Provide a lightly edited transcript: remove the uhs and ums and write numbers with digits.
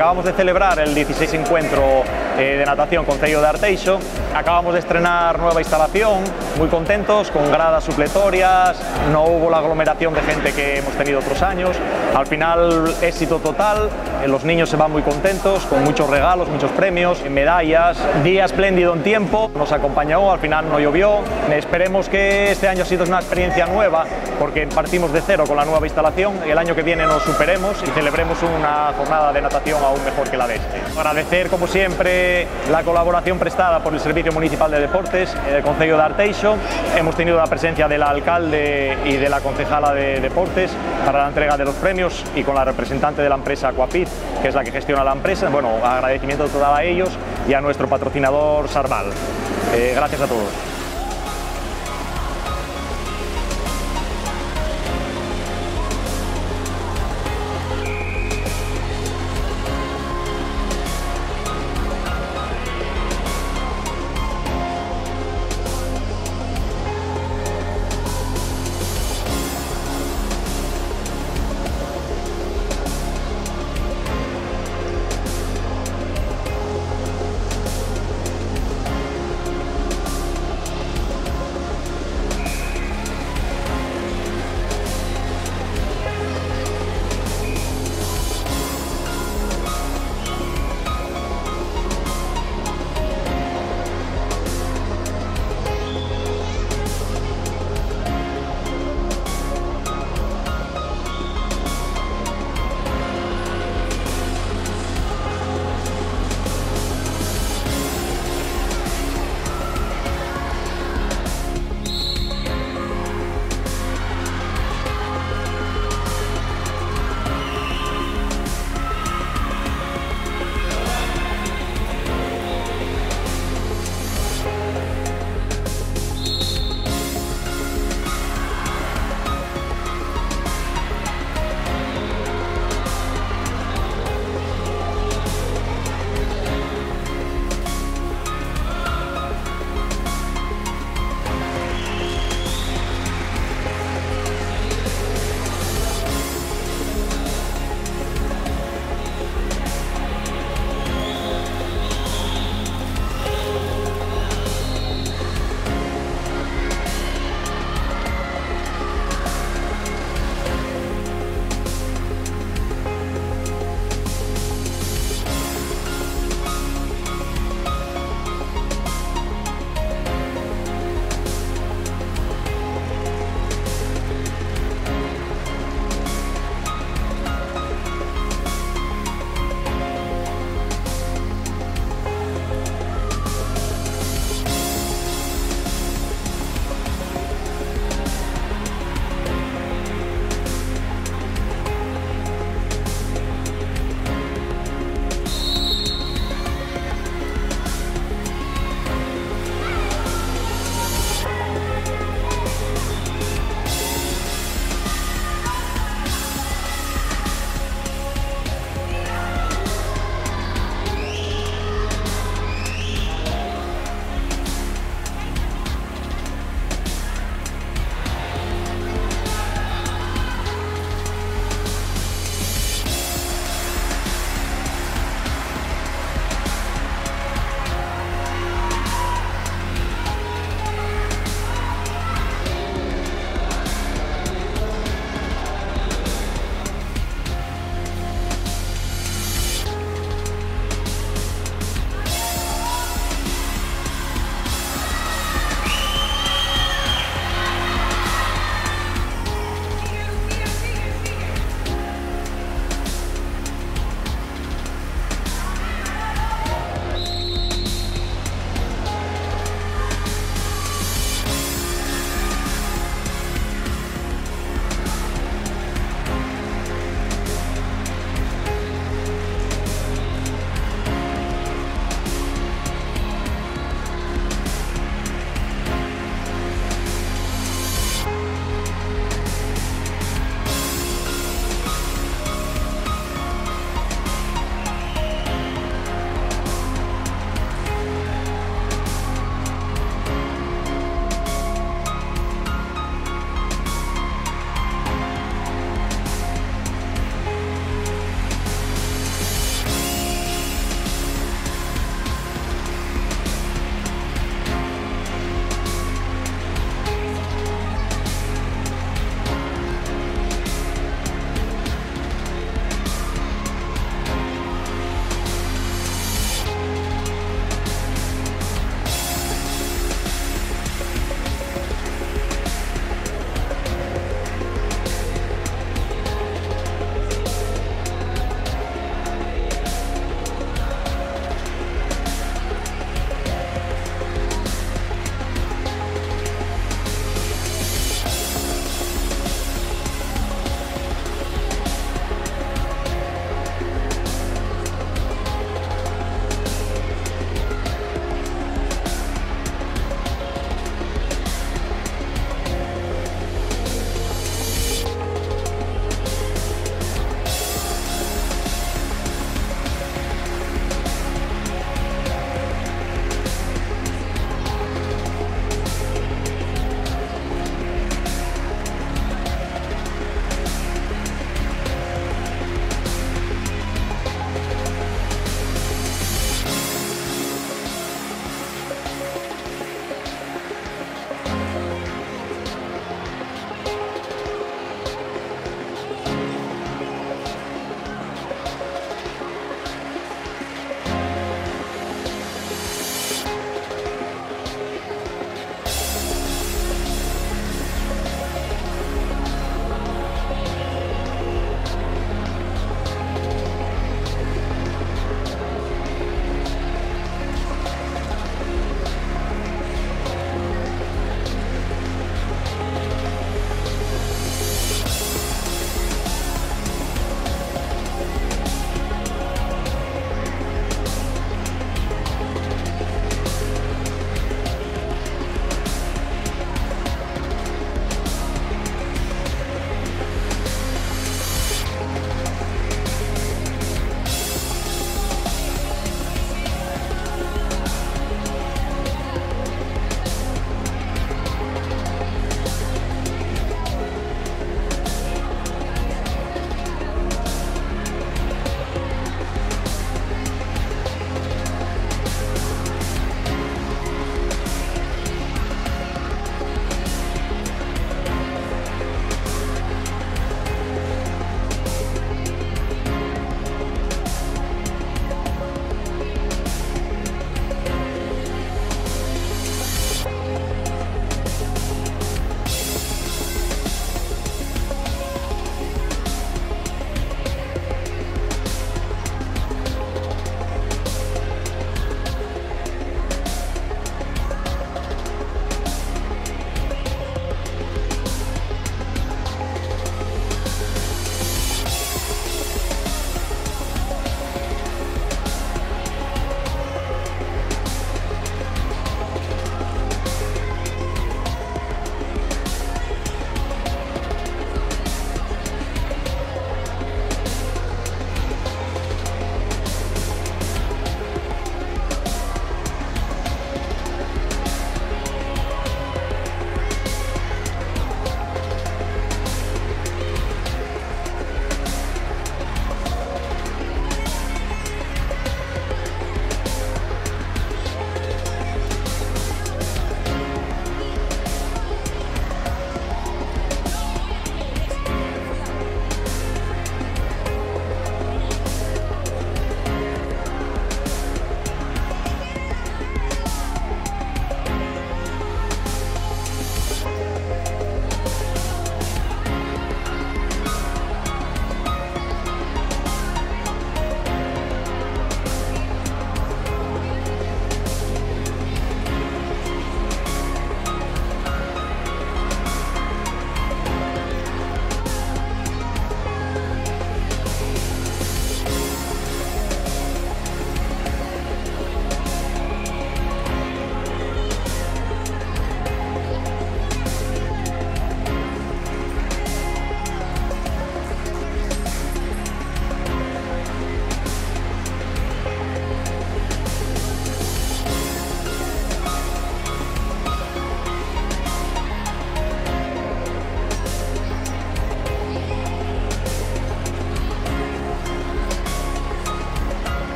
Acabamos de celebrar el 16 encuentro de natación Concello de Arteixo. Acabamos de estrenar nueva instalación, muy contentos, con gradas supletorias, no hubo la aglomeración de gente que hemos tenido otros años. Al final, éxito total, los niños se van muy contentos, con muchos regalos, muchos premios, medallas, día espléndido en tiempo, nos acompañó, al final no llovió. Esperemos que este año ha sido una experiencia nueva, porque partimos de cero con la nueva instalación y el año que viene nos superemos y celebremos una jornada de natación aún mejor que la de este. Agradecer, como siempre, la colaboración prestada por el Servicio Municipal de Deportes del Concello de Arteixo. Hemos tenido la presencia del alcalde y de la concejala de Deportes para la entrega de los premios y con la representante de la empresa Aquapit, que es la que gestiona la empresa. Bueno, agradecimiento total a ellos y a nuestro patrocinador Sarval. Gracias a todos.